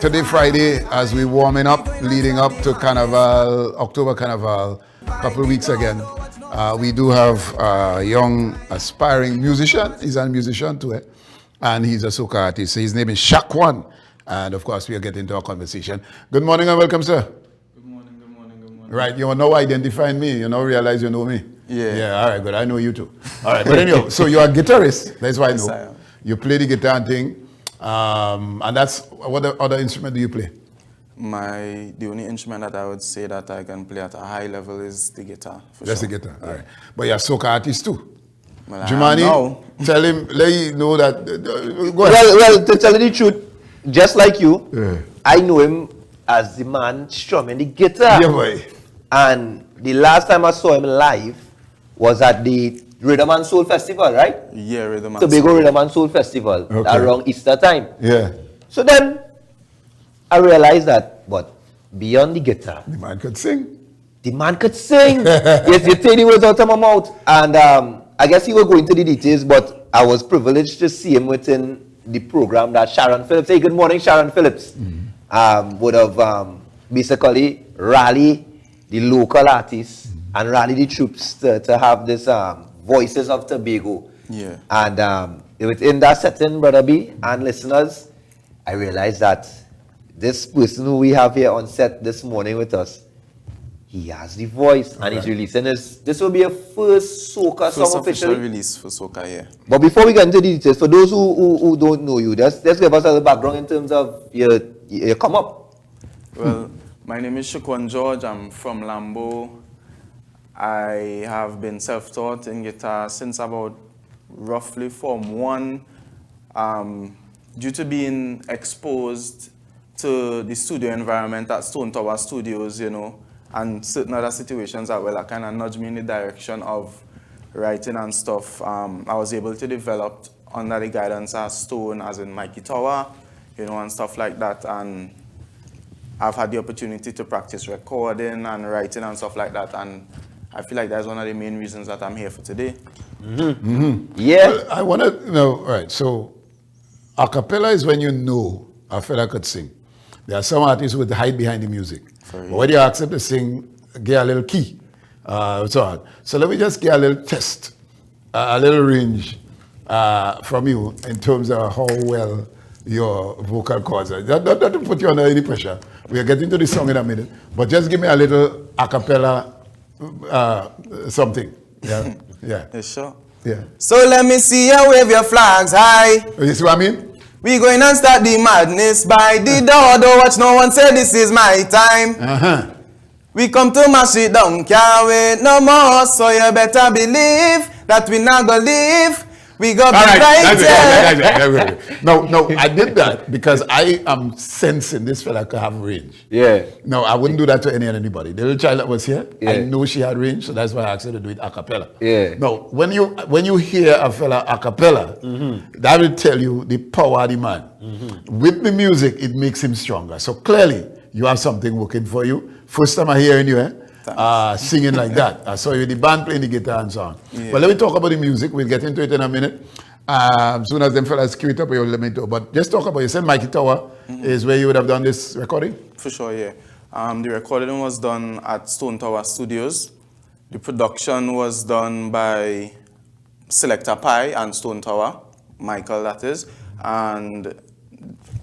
Today, Friday, as we warming up, leading up to Carnival, October Carnival, a couple of weeks again, we do have a young aspiring musician. He's a musician too, and he's a soca artist. So his name is Shequan, and of course, we'll get into our conversation. Good morning and welcome, sir. Good morning, good morning, good morning. Right, you now identifying me. You now realize you know me. Yeah. All right, good. I know you too. All right, but anyhow, so you're a guitarist. That's why I know. Yes, I am. You play the guitar and thing. And that's, what other instrument do you play? The only instrument that I would say that I can play at a high level is the guitar. That's the guitar, all right. But you're a soca artist too. Well, Jumaane, tell him, let him know that. Go ahead. Well, to tell you the truth, just like you, I know him as the man strumming the guitar. Yeah, boy. And the last time I saw him live was at the Rhythm and Soul Festival, right? Yeah, Rhythm and Tobago Soul. Rhythm and Soul Festival, around Easter time. Yeah. So then, I realized that, but beyond the guitar, The man could sing. the man could sing. Yes, you take the words out of my mouth. And I guess he will go into the details, but I was privileged to see him within the program that Sharon Phillips, hey, good morning, Sharon Phillips, would have basically rally the local artists and rally the troops to have this Voices of Tobago. Yeah. And within that setting, Brother B and listeners, I realized that this person who we have here on set this morning with us, he has the voice, and he's releasing this will be a first soca First song official officially. release for Soca, yeah. But before we get into the details, for those who don't know you, let's give us a little background in terms of your come up. Well, my name is Shequan George. I'm from Lambo. I have been self-taught in guitar since about roughly Form 1. Due to being exposed to the studio environment at Stone Tower Studios, you know, and certain other situations that well, kind of nudged me in the direction of writing and stuff. I was able to develop under the guidance of Stone, as in Mikey Tower, you know, and stuff like that. And I've had the opportunity to practice recording and writing and stuff like that. And I feel like that's one of the main reasons that I'm here for today. Yeah. Well, I want to know, right, so a cappella is when you know a fella could sing. There are some artists who would hide behind the music. But when you ask them to sing, get a little key, so on. So let me just get a little test, a little range from you in terms of how well your vocal cords are. Not to put you under any pressure. We'll get into the song in a minute. But just give me a little a cappella something. Yeah. Yeah. Yeah, sure. Yeah. So let me see you wave your flags high. You see what I mean? We going and start the madness by the door. Don't watch no one say this is my time. We come to mash it down, can't wait no more. So you better believe that we not gonna leave. We go be right here. No, I did that because I am sensing this fella could have range. Yeah. No, I wouldn't do that to any. The little child that was here, I Yeah. know she had range, so that's why I asked her to do it a cappella. Yeah. No, when you hear a fella a cappella, that will tell you the power of the man. With the music, it makes him stronger. So clearly, you have something working for you. First time I hearing you, singing like that. I saw you in the band playing the guitar and so on. Yeah. But let me talk about the music. We'll get into it in a minute. Soon as them fellas cue it up, you'll let me know. But just talk about, you said Mikey Tower is where you would have done this recording? For sure, yeah. The recording was done at Stone Tower Studios. The production was done by Selector Pi and Stone Tower, Michael that is. And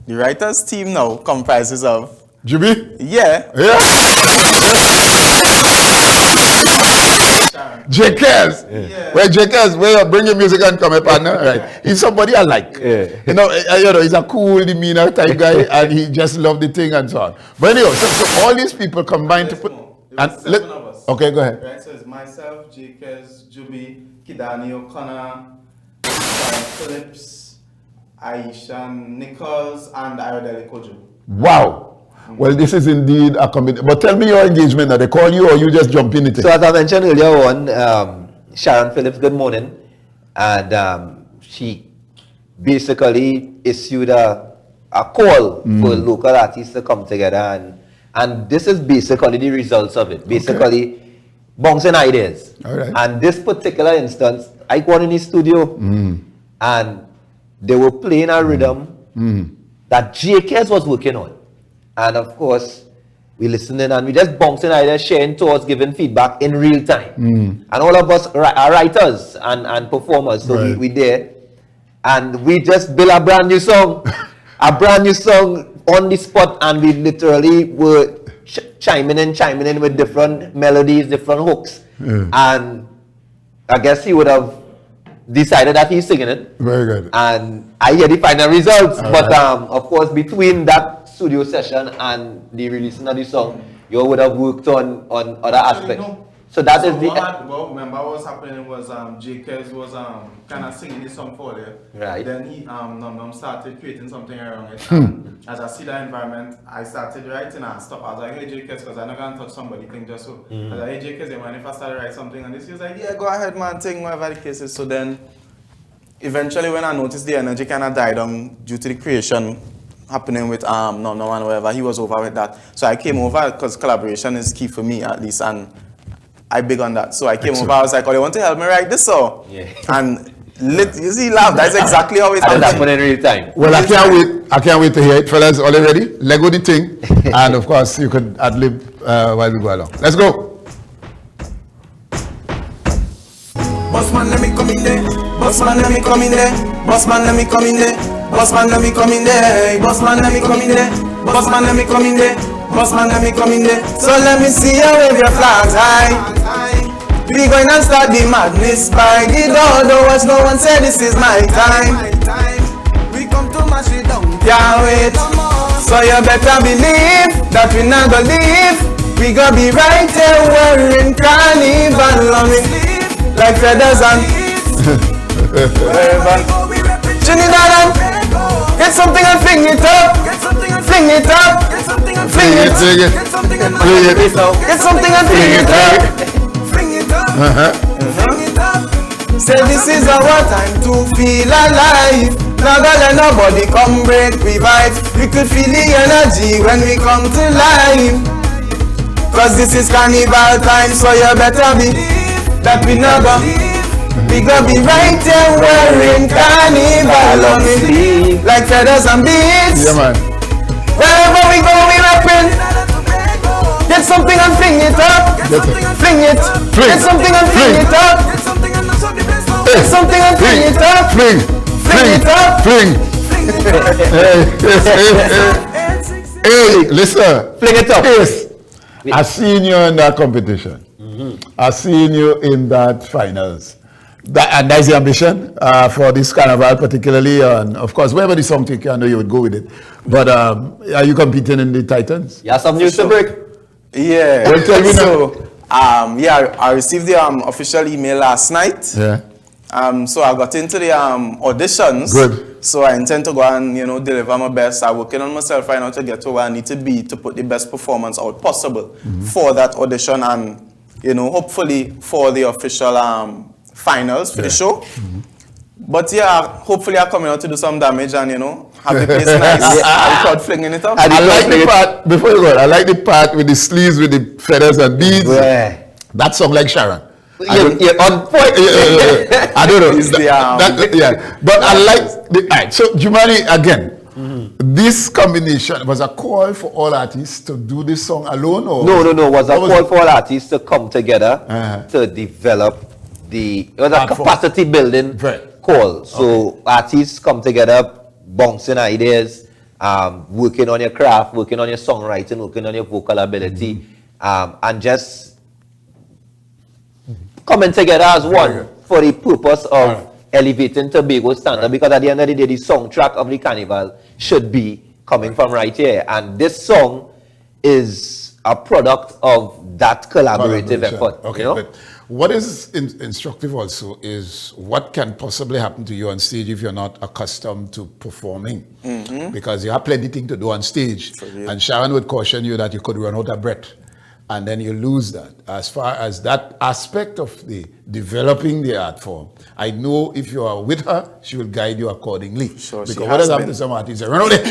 the writers team now comprises of Juby? Yeah. JKS. Yeah. Well, JKS, where you bring your music and come, partner. Right. He's somebody I like. Yeah. You know, he's a cool demeanor type guy, and he just loved the thing and so on. But anyway, so all these people combined to put. And seven of us. Okay, go ahead. Right, so it's myself, JKS, Juby, Kidani O'Connor, Sharon Phillips, Aisha Nichols, and Deryck Kojo. Wow. Well, this is indeed a commitment. But tell me your engagement. Now they call you, or you just jump in it? So as I mentioned earlier on, Sharon Phillips, good morning, and she basically issued a call for local artists to come together, and this is basically the results of it. Basically, bouncing ideas. All right. And this particular instance, I got in the studio, and they were playing a rhythm that JKS was working on. And of course, we listening and we just bouncing either sharing thoughts, giving feedback in real time. And all of us are writers and performers, so we there. And we just build a brand new song. A brand new song on the spot, and we literally were chiming in with different melodies, different hooks. And I guess he would have decided that he's singing it. Very good. And I hear the final results. Of course, between that studio session and the releasing of the song, you would have worked on other aspects. So that is the... remember what was happening was J.K. was kind of singing this song for there. Right. Then he started creating something around it. As I see that environment, I started writing and stuff. I was like, hey J.K., because I'm not going to touch somebody thing just so. I was like, hey J.K., man, if I started writing something and this, he was like, yeah, go ahead man, thing, whatever the case is. So then, eventually when I noticed the energy kind of died down due to the creation happening with no and whatever, he was over with that. So I came over because collaboration is key for me at least, and I big on that. So I came over, I was like, oh, they want to help me write this song? Yeah. And you see, laugh, that's exactly how it's happening. In real time. Well, I can't wait to hear it, fellas. All ready? Lego the thing. And of course, you could ad-lib while we go along. Let's go. Bossman, let me come in there. Bossman, let me come in there. Bossman, let me come in there. Bossman, let me come in there. Bossman, let me come in there. Bossman, let me come in there. Bossman, let me come in there. So let me see you wave your flags high. We going to start the madness by the door. Don't watch no one say this is my time. We come to mash it down. Can't wait. So you better believe that we not gonna leave. We gonna be right there wearing carnival on it. Like feathers and wherever. Trinidad, get something and fling it up. Fling it up. Fling it. Get something and fling it up. Fling it up. Fling it up. Say this is our time to feel alive. Not gonna let nobody come break we vibes. We could feel the energy when we come to life. Cause this is carnival time, so you better believe that we never. We gonna be right there wearing carnival on it, like feathers and beads. Yeah, man. Wherever we go, we rapping. Get something and fling it up. Fling it. Get something and fling it up. Get something and fling it up. Fling it up. Fling. Hey, listen. Fling it up. Yes. I seen you in that competition. I seen you in that finals. And that's the ambition for this carnival particularly, and of course wherever the song take you, I know you would go with it. But are you competing in the Titans? Yeah, some news to break. Yeah. Well, tell me so I received the official email last night. Yeah. So I got into the auditions. Good. So I intend to go and deliver my best. I'm working on myself right now to get to where I need to be to put the best performance out possible for that audition, and hopefully for the official finals for the show. But yeah, hopefully I'm coming out to do some damage and have the place nice. I record flinging it up. I like the part before you go. I like the part with the sleeves with the feathers and beads. Yeah. That song like Sharon. You're on point. I don't know. Yeah, but I like the. Right, so Jumaane again. This combination was a call for all artists to do this song alone, or No. It was a call for all artists to come together to develop it was a capacity building call. So artists come together, bouncing ideas, working on your craft, working on your songwriting, working on your vocal ability, and just coming together as one for the purpose of elevating Tobago standard. Because at the end of the day, the soundtrack of the carnival should be coming from right here. And this song is a product of that collaborative effort. Okay, but what is instructive also is what can possibly happen to you on stage if you're not accustomed to performing. Because you have plenty things to do on stage. And Sharon would caution you that you could run out of breath. And then you lose that. As far as that aspect of the developing the art form, I know if you are with her, she will guide you accordingly. Sure, because what has happened to some artists? Run out there.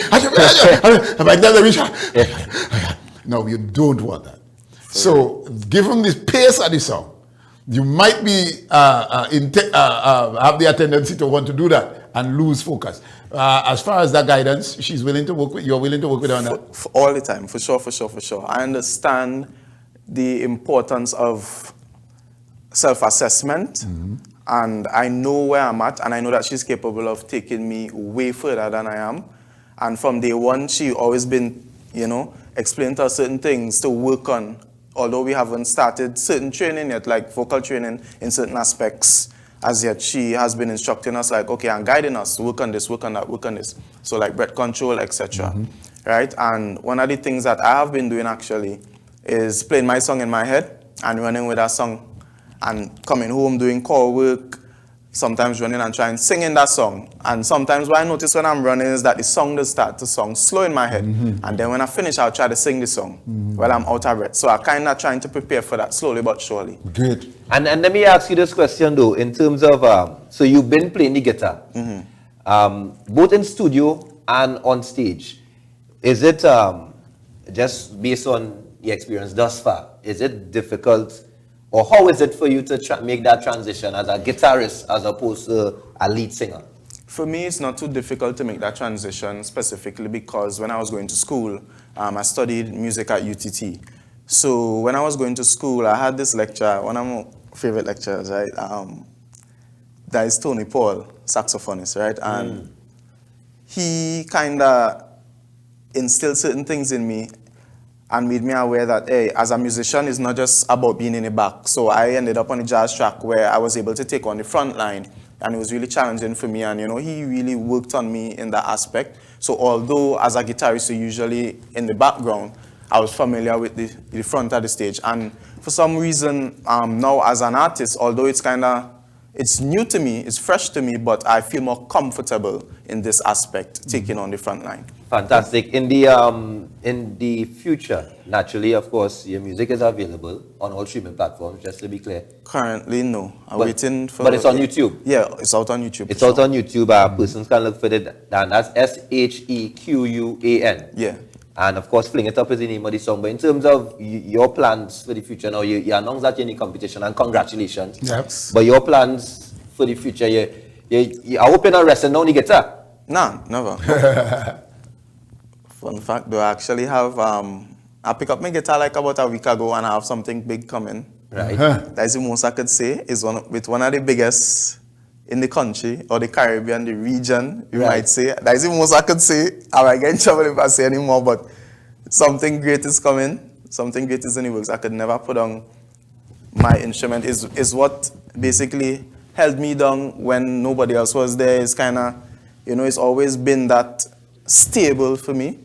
No, you don't want that. So, given the pace of the song, you might be have the tendency to want to do that and lose focus. As far as that guidance, she's willing to work with, you're willing to work with her on that? For all the time, for sure. I understand the importance of self-assessment, and I know where I'm at, and I know that she's capable of taking me way further than I am. And from day one, she always been, explaining to us certain things to work on, although we haven't started certain training yet, like vocal training in certain aspects. As yet, she has been instructing us, like, okay, and guiding us to work on this, work on that, work on this. So like breath control, etc. Right? And one of the things that I have been doing actually is playing my song in my head and running with that song and coming home doing core work, sometimes running and trying singing that song. And sometimes what I notice when I'm running is that the song does start to song slow in my head. And then when I finish, I'll try to sing the song while I'm out of breath. So I'm kind of trying to prepare for that slowly but surely. Good. And let me ask you this question though, in terms of, so you've been playing the guitar, both in studio and on stage. Is it, just based on the experience thus far, is it difficult, or how is it for you to make that transition as a guitarist as opposed to a lead singer? For me, it's not too difficult to make that transition, specifically because when I was going to school, I studied music at UTT. So when I was going to school, I had this lecturer, one of my favorite lecturers, right? That is Tony Paul, saxophonist, right? And he kind of instilled certain things in me and made me aware that, hey, as a musician, it's not just about being in the back. So I ended up on a jazz track where I was able to take on the front line, and it was really challenging for me. And, he really worked on me in that aspect. So although as a guitarist, you're usually in the background, I was familiar with the front of the stage. And for some reason, now as an artist, although it's new to me, it's fresh to me, but I feel more comfortable in this aspect, taking on the front line. Fantastic. In the future, naturally, of course, your music is available on all streaming platforms, just to be clear. Currently, no. I'm waiting for... But it's on YouTube? Yeah, it's out on YouTube. It's out on YouTube. Persons can look for it. And that's Shequan. Yeah. And of course, Fling It Up is the name of the song. But in terms of your plans for the future, now you announced that you're in the competition, and congratulations. Yes. But your plans for the future, I hope you're not resting down the guitar. Nah, never. Fun fact, though, I actually have, I picked up my guitar like about a week ago, and I have something big coming. Right. That's the most I could say, is with one of the biggest in the country, or the Caribbean, the region, you might say. That's the most I could say. I might get in trouble if I say anymore, but something great is coming. Something great is in the works. I could never put on my instrument. Is what basically held me down when nobody else was there. It's kind of, it's always been that stable for me.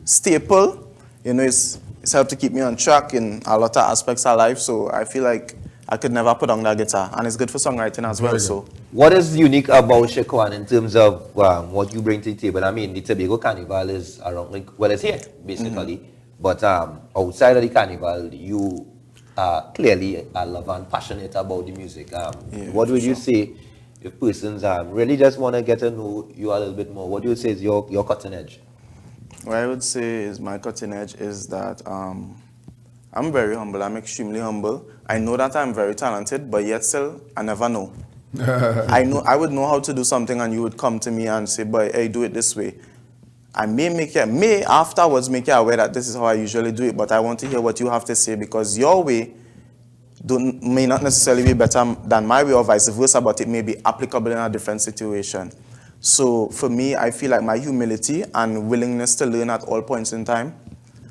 Staple, it's helped to keep me on track in a lot of aspects of life. So I feel like I could never put on that guitar, and it's good for songwriting as well. So, what is unique about Shequan in terms of what you bring to the table? I mean, the Tobago Carnival is around, it's here basically, but outside of the carnival, you are clearly a lover and passionate about the music. What would you say if persons really just want to get to know you a little bit more? What do you say is your cutting edge? What I would say is my cutting edge is that I'm very humble. I'm extremely humble. I know that I'm very talented, but yet still, I never know. I would know how to do something, and you would come to me and say, boy, hey, do it this way. I may afterwards make you aware that this is how I usually do it, but I want to hear what you have to say, because your way may not necessarily be better than my way, or vice versa, but it may be applicable in a different situation. So for me, I feel like my humility and willingness to learn at all points in time,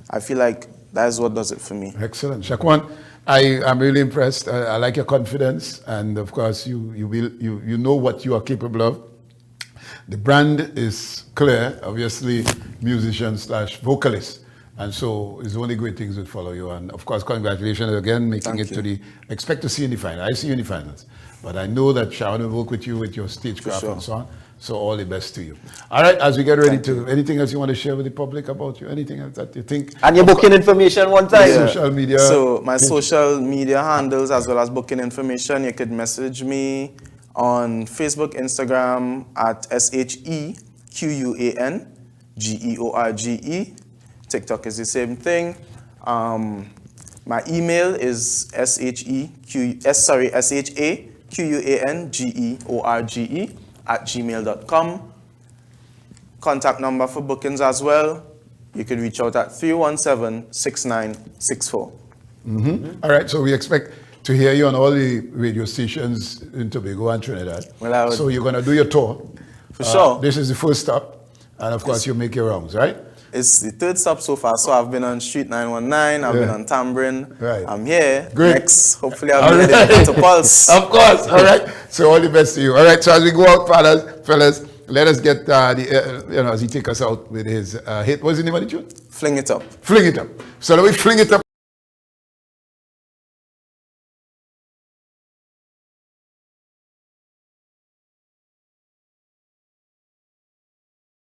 I feel like that is what does it for me. Excellent. Shequan, I'm really impressed. I like your confidence, and of course, you know what you are capable of. The brand is clear, obviously, musician/vocalist. And so it's only great things will follow you. And of course, congratulations again, making it to expect to see you in the final. I see you in the finals. But I know that Sharon will work with you with your stagecraft and so on. So all the best to you. All right, as we get ready anything else you want to share with the public about you? Anything else that you think? And your booking information one time. Yeah. Social media. So my social media handles, as well as booking information, you could message me on Facebook, Instagram at SHEQUANGEORGE. TikTok is the same thing. My email is SHAQUANGEORGE @gmail.com. contact number for bookings as well. You could reach out at 317-6964. All right, so we expect to hear you on all the radio stations in Tobago and Trinidad. Well, so you're going to do your tour. For sure. This is the first stop. And of course, you make your rounds, right? It's the third stop so far. So I've been on Street 919, I've been on Tambourine. Right. I'm here. Great. Next, hopefully I'll be heading to Pulse. Of course. All right. So all the best to you. All right. So as we go out, fellas, let us get as he take us out with his hit. What's the name of the tune? Fling It Up. Fling It Up. So let me fling it up.